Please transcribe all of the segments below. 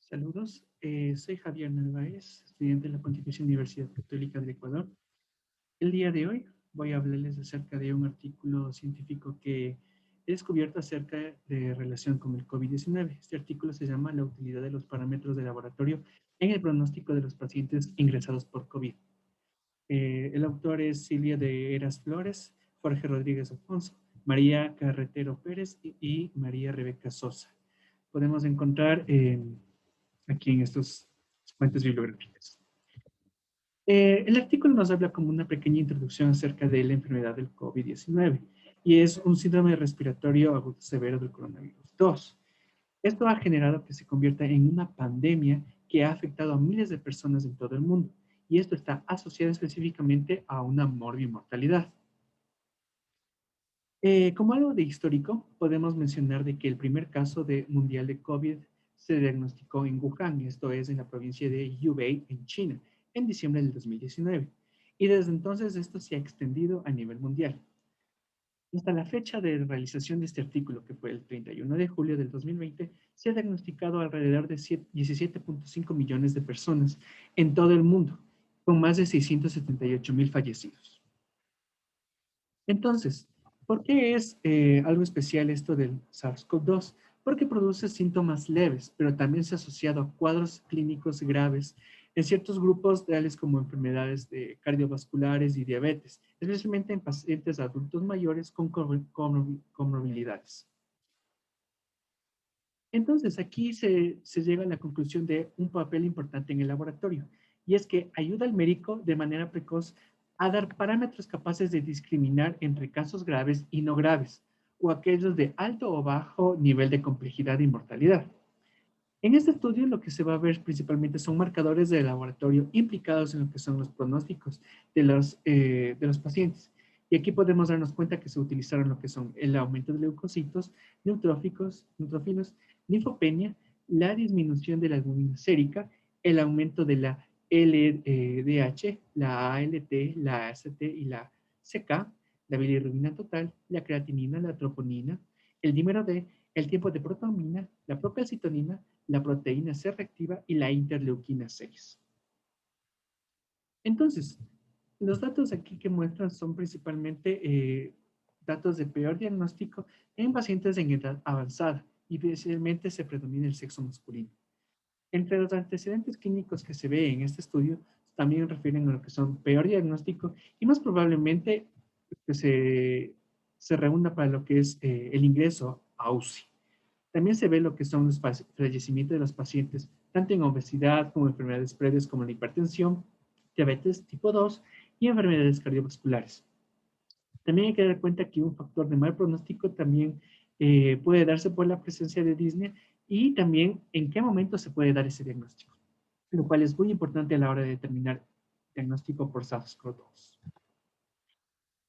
Saludos, soy Javier Narváez, estudiante de la Pontificia Universidad Católica del Ecuador. El día de hoy voy a hablarles acerca de un artículo científico que he descubierto acerca de relación con el COVID-19. Este artículo se llama La utilidad de los parámetros de laboratorio en el pronóstico de los pacientes ingresados por COVID. El autor es Silvia de Heras Flores, Jorge Rodríguez Alfonso, María Carretero Pérez y María Rebeca Sosa. Podemos encontrar aquí en estos fuentes bibliográficas. El artículo nos habla como una pequeña introducción acerca de la enfermedad del COVID-19 y es un síndrome respiratorio agudo severo del coronavirus 2. Esto ha generado que se convierta en una pandemia que ha afectado a miles de personas en todo el mundo y esto está asociado específicamente a una morbimortalidad. Como algo de histórico, podemos mencionar de que el primer caso mundial de COVID se diagnosticó en Wuhan, esto es en la provincia de Hubei, en China, en diciembre del 2019. Y desde entonces esto se ha extendido a nivel mundial. Hasta la fecha de realización de este artículo, que fue el 31 de julio del 2020, se ha diagnosticado alrededor de 17.5 millones de personas en todo el mundo, con más de 678,000 fallecidos. Entonces, ¿por qué es algo especial esto del SARS-CoV-2? Porque produce síntomas leves, pero también se ha asociado a cuadros clínicos graves en ciertos grupos tales como enfermedades cardiovasculares y diabetes, especialmente en pacientes adultos mayores con comorbilidades. Entonces, aquí se llega a la conclusión de un papel importante en el laboratorio, y es que ayuda al médico de manera precoz a dar parámetros capaces de discriminar entre casos graves y no graves, o aquellos de alto o bajo nivel de complejidad y mortalidad. En este estudio lo que se va a ver principalmente son marcadores de laboratorio implicados en lo que son los pronósticos de los pacientes. Y aquí podemos darnos cuenta que se utilizaron lo que son el aumento de leucocitos, neutrófilos, linfopenia, la disminución de la albúmina sérica, el aumento de la LDH, la ALT, la AST y la CK, la bilirrubina total, la creatinina, la troponina, el dímero D, el tiempo de protonina, la procalcitonina, la proteína C reactiva y la interleuquina 6. Entonces, los datos aquí que muestran son principalmente datos de peor diagnóstico en pacientes en edad avanzada y especialmente se predomina el sexo masculino. Entre los antecedentes clínicos que se ve en este estudio también refieren a lo que son peor diagnóstico y más probablemente que se reúna para lo que es el ingreso a UCI. También se ve lo que son los fallecimientos de los pacientes, tanto en obesidad como enfermedades previas como la hipertensión, diabetes tipo 2 y enfermedades cardiovasculares. También hay que dar cuenta que un factor de mal pronóstico también puede darse por la presencia de disnea y también en qué momento se puede dar ese diagnóstico, lo cual es muy importante a la hora de determinar diagnóstico por SARS-CoV-2.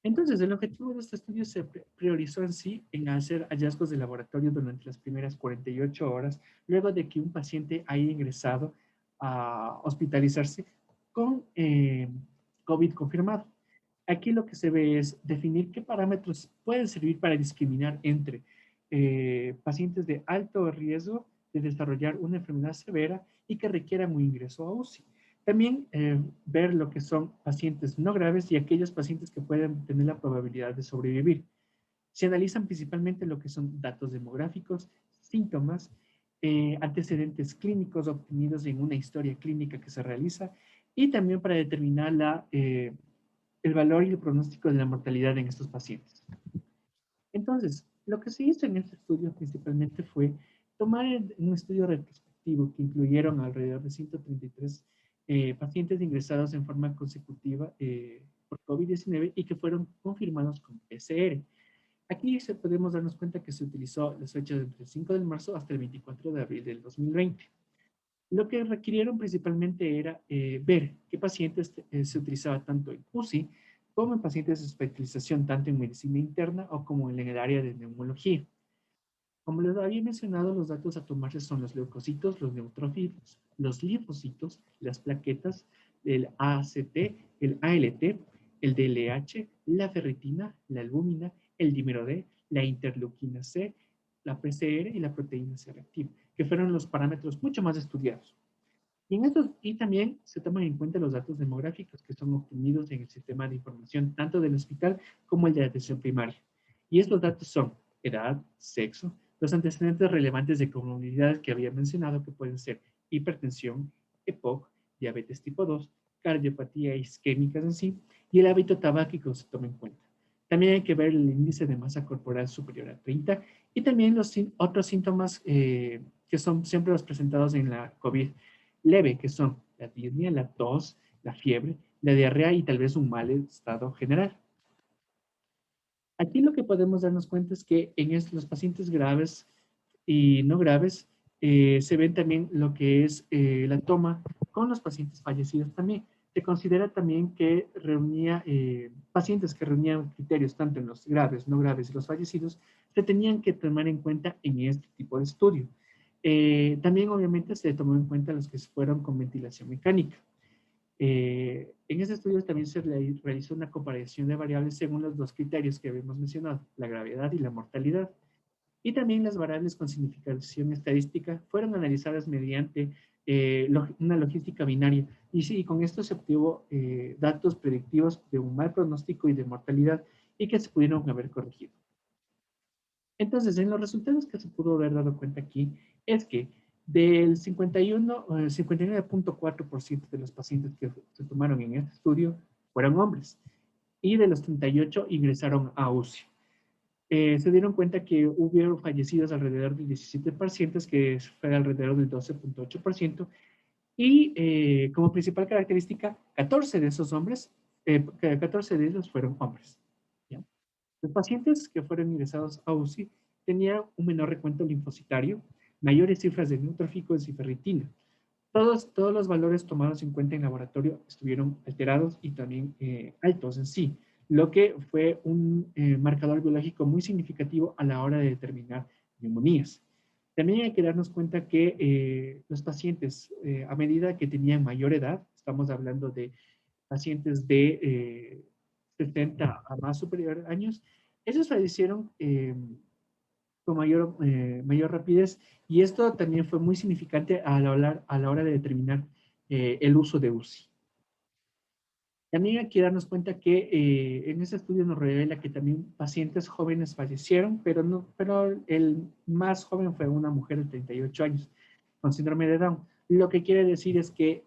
Entonces, el objetivo de este estudio se priorizó en sí en hacer hallazgos de laboratorio durante las primeras 48 horas, luego de que un paciente haya ingresado a hospitalizarse con COVID confirmado. Aquí lo que se ve es definir qué parámetros pueden servir para discriminar entre pacientes de alto riesgo de desarrollar una enfermedad severa y que requieran un ingreso a UCI. También ver lo que son pacientes no graves y aquellos pacientes que pueden tener la probabilidad de sobrevivir. Se analizan principalmente lo que son datos demográficos, síntomas, antecedentes clínicos obtenidos en una historia clínica que se realiza y también para determinar el valor y el pronóstico de la mortalidad en estos pacientes. Entonces, lo que se hizo en este estudio principalmente fue tomar un estudio retrospectivo que incluyeron alrededor de 133 pacientes ingresados en forma consecutiva por COVID-19 y que fueron confirmados con PCR. Aquí podemos darnos cuenta que se utilizó las fechas entre el 5 de marzo hasta el 24 de abril del 2020. Lo que requirieron principalmente era ver qué pacientes se utilizaba tanto en UCI como en pacientes de hospitalización, tanto en medicina interna o como en el área de neumología. Como les había mencionado, los datos a tomarse son los leucocitos, los neutrófilos, los linfocitos, las plaquetas, el ACT, el ALT, el DLH, la ferritina, la albúmina, el dímero D, la interleuquina C, la PCR y la proteína C reactiva. que fueron los parámetros mucho más estudiados. Y también se toman en cuenta los datos demográficos que son obtenidos en el sistema de información tanto del hospital como el de atención primaria. Y estos datos son edad, sexo, los antecedentes relevantes de comorbilidades que había mencionado, que pueden ser hipertensión, EPOC, diabetes tipo 2, cardiopatía isquémicas en sí, y el hábito tabáquico se toma en cuenta. También hay que ver el índice de masa corporal superior a 30 y también los otros síntomas que son siempre los presentados en la COVID leve, que son la disnea, la tos, la fiebre, la diarrea y tal vez un mal estado general. Aquí lo que podemos darnos cuenta es que en los pacientes graves y no graves se ven también lo que es la toma con los pacientes fallecidos también. Se considera también que reunía pacientes que reunían criterios tanto en los graves, no graves y los fallecidos, se tenían que tomar en cuenta en este tipo de estudio. También obviamente se tomó en cuenta los que fueron con ventilación mecánica. En ese estudio también se realizó una comparación de variables según los dos criterios que habíamos mencionado, la gravedad y la mortalidad. Y también las variables con significación estadística fueron analizadas mediante una logística binaria. Y sí, con esto se obtuvo datos predictivos de un mal pronóstico y de mortalidad y que se pudieron haber corregido. Entonces, en los resultados que se pudo haber dado cuenta aquí, es que del 59.4% de los pacientes que se tomaron en este estudio fueron hombres y de los 38 ingresaron a UCI. Se dieron cuenta que hubo fallecidos alrededor de 17 pacientes, que fue alrededor del 12.8%, y como principal característica, 14 de esos hombres, 14 de ellos fueron hombres. ¿Ya? Los pacientes que fueron ingresados a UCI tenían un menor recuento linfocitario, mayores cifras de neutróficos y ferritina. Todos los valores tomados en cuenta en laboratorio estuvieron alterados y también altos en sí, lo que fue un marcador biológico muy significativo a la hora de determinar neumonías. También hay que darnos cuenta que los pacientes, a medida que tenían mayor edad, estamos hablando de pacientes de 70 a más superior años, ellos fallecieron con mayor rapidez y esto también fue muy significante a la hora de determinar el uso de UCI. También hay que darnos cuenta que en ese estudio nos revela que también pacientes jóvenes fallecieron, pero el más joven fue una mujer de 38 años con síndrome de Down. Lo que quiere decir es que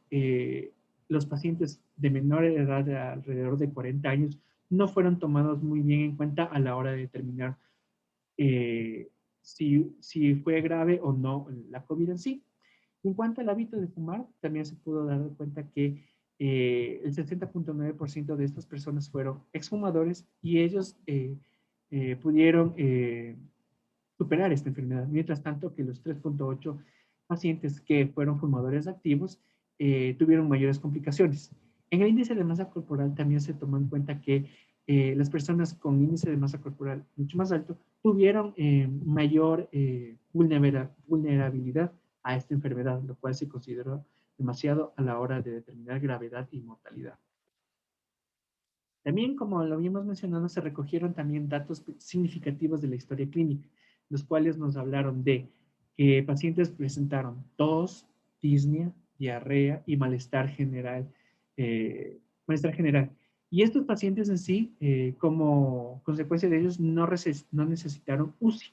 los pacientes de menor edad, de alrededor de 40 años, no fueron tomados muy bien en cuenta a la hora de determinar si fue grave o no la COVID en sí. En cuanto al hábito de fumar, también se pudo dar cuenta que el 60.9% de estas personas fueron exfumadores y ellos pudieron superar esta enfermedad, mientras tanto que los 3.8 pacientes que fueron fumadores activos tuvieron mayores complicaciones. En el índice de masa corporal también se tomó en cuenta que las personas con índice de masa corporal mucho más alto tuvieron mayor vulnerabilidad a esta enfermedad, lo cual se consideró demasiado a la hora de determinar gravedad y mortalidad. También, como lo habíamos mencionado, se recogieron también datos significativos de la historia clínica, los cuales nos hablaron de que pacientes presentaron tos, disnea, diarrea y malestar general. Malestar general. Y estos pacientes en sí, como consecuencia de ellos, no necesitaron UCI.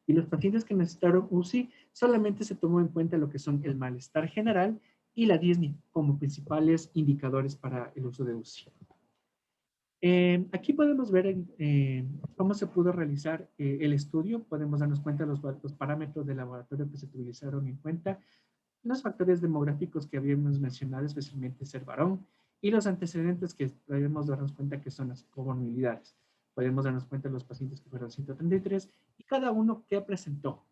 Y los pacientes que necesitaron UCI, solamente se tomó en cuenta lo que son el malestar general y la disnea como principales indicadores para el uso de UCI. Aquí podemos ver cómo se pudo realizar el estudio. Podemos darnos cuenta de los parámetros de laboratorio que se utilizaron en cuenta, los factores demográficos que habíamos mencionado, especialmente ser varón, y los antecedentes que podemos darnos cuenta que son las comorbilidades. Podemos darnos cuenta de los pacientes que fueron 133 y cada uno que presentó.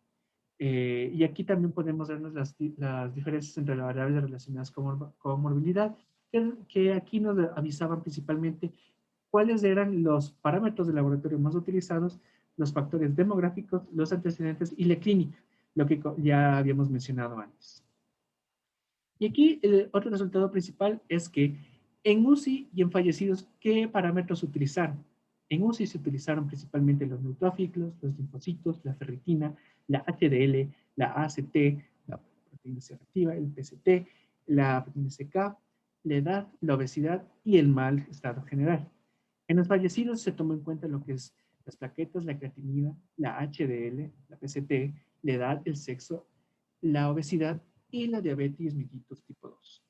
Y aquí también podemos darnos las diferencias entre las variables relacionadas con comorbilidad, que aquí nos avisaban principalmente cuáles eran los parámetros de laboratorio más utilizados, los factores demográficos, los antecedentes y la clínica, lo que ya habíamos mencionado antes. Y aquí el otro resultado principal es que en UCI y en fallecidos, ¿qué parámetros utilizaron? En UCI se utilizaron principalmente los neutrófilos, los linfocitos, la ferritina, la HDL, la ACT, proteína C reactiva, el PCT, la proteína CK, la edad, la obesidad y el mal estado general. En los fallecidos se tomó en cuenta lo que es las plaquetas, la creatinina, la HDL, la PCT, la edad, el sexo, la obesidad y la diabetes mellitus tipo 2.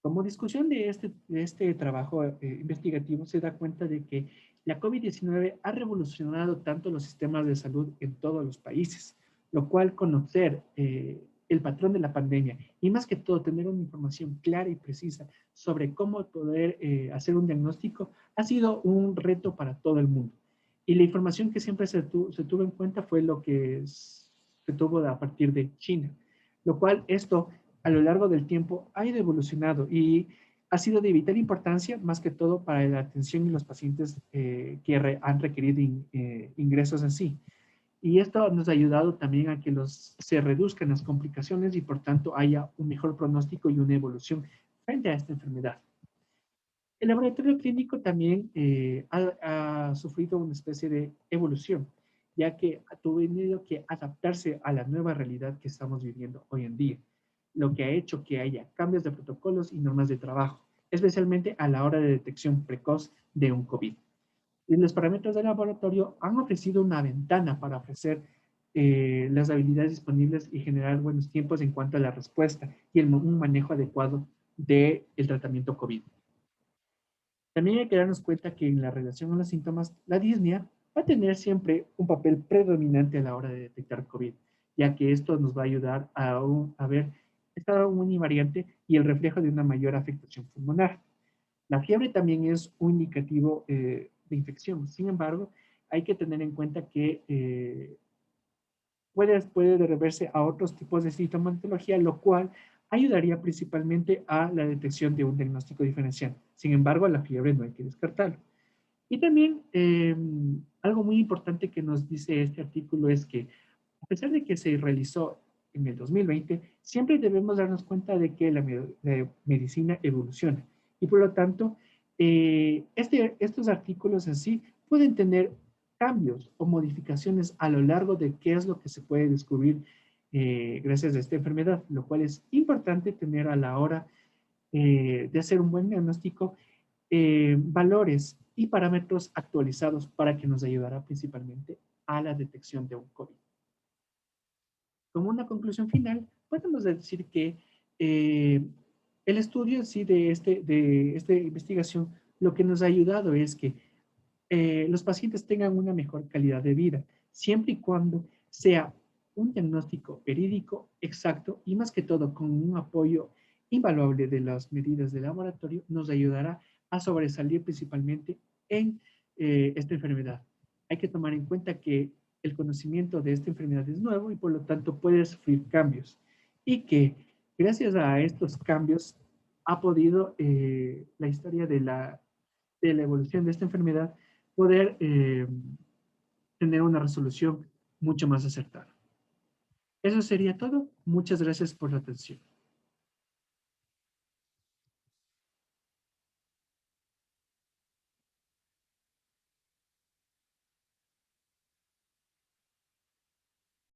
Como discusión de este trabajo investigativo se da cuenta de que la COVID-19 ha revolucionado tanto los sistemas de salud en todos los países, lo cual conocer el patrón de la pandemia y más que todo tener una información clara y precisa sobre cómo poder hacer un diagnóstico ha sido un reto para todo el mundo. Y la información que siempre se tuvo en cuenta fue lo que se tuvo a partir de China, lo cual esto a lo largo del tiempo ha ido evolucionado y ha sido de vital importancia, más que todo para la atención de los pacientes que han requerido ingresos en sí. Y esto nos ha ayudado también a que se reduzcan las complicaciones y por tanto haya un mejor pronóstico y una evolución frente a esta enfermedad. El laboratorio clínico también ha sufrido una especie de evolución, ya que ha tenido que adaptarse a la nueva realidad que estamos viviendo hoy en día, lo que ha hecho que haya cambios de protocolos y normas de trabajo, especialmente a la hora de detección precoz de un COVID. Y los parámetros del laboratorio han ofrecido una ventana para ofrecer las habilidades disponibles y generar buenos tiempos en cuanto a la respuesta y un manejo adecuado del tratamiento COVID. También hay que darnos cuenta que en la relación a los síntomas, la disnea va a tener siempre un papel predominante a la hora de detectar COVID, ya que esto nos va a ayudar a ver estado univariante y el reflejo de una mayor afectación pulmonar. La fiebre también es un indicativo de infección. Sin embargo, hay que tener en cuenta que puede deberse a otros tipos de sintomatología, lo cual ayudaría principalmente a la detección de un diagnóstico diferencial. Sin embargo, la fiebre no hay que descartarlo. Y también algo muy importante que nos dice este artículo es que a pesar de que se realizó en el 2020, siempre debemos darnos cuenta de que la medicina evoluciona. Y por lo tanto, estos artículos en sí pueden tener cambios o modificaciones a lo largo de qué es lo que se puede descubrir gracias a esta enfermedad, lo cual es importante tener a la hora de hacer un buen diagnóstico, valores y parámetros actualizados para que nos ayudará principalmente a la detección de un COVID. Como una conclusión final, podemos decir que el estudio en sí de esta investigación lo que nos ha ayudado es que los pacientes tengan una mejor calidad de vida, siempre y cuando sea un diagnóstico verídico, exacto y más que todo con un apoyo invaluable de las medidas de laboratorio, nos ayudará a sobresalir principalmente en esta enfermedad. Hay que tomar en cuenta que el conocimiento de esta enfermedad es nuevo y por lo tanto puede sufrir cambios y que gracias a estos cambios ha podido la historia de la evolución de esta enfermedad poder tener una resolución mucho más acertada. Eso sería todo. Muchas gracias por la atención.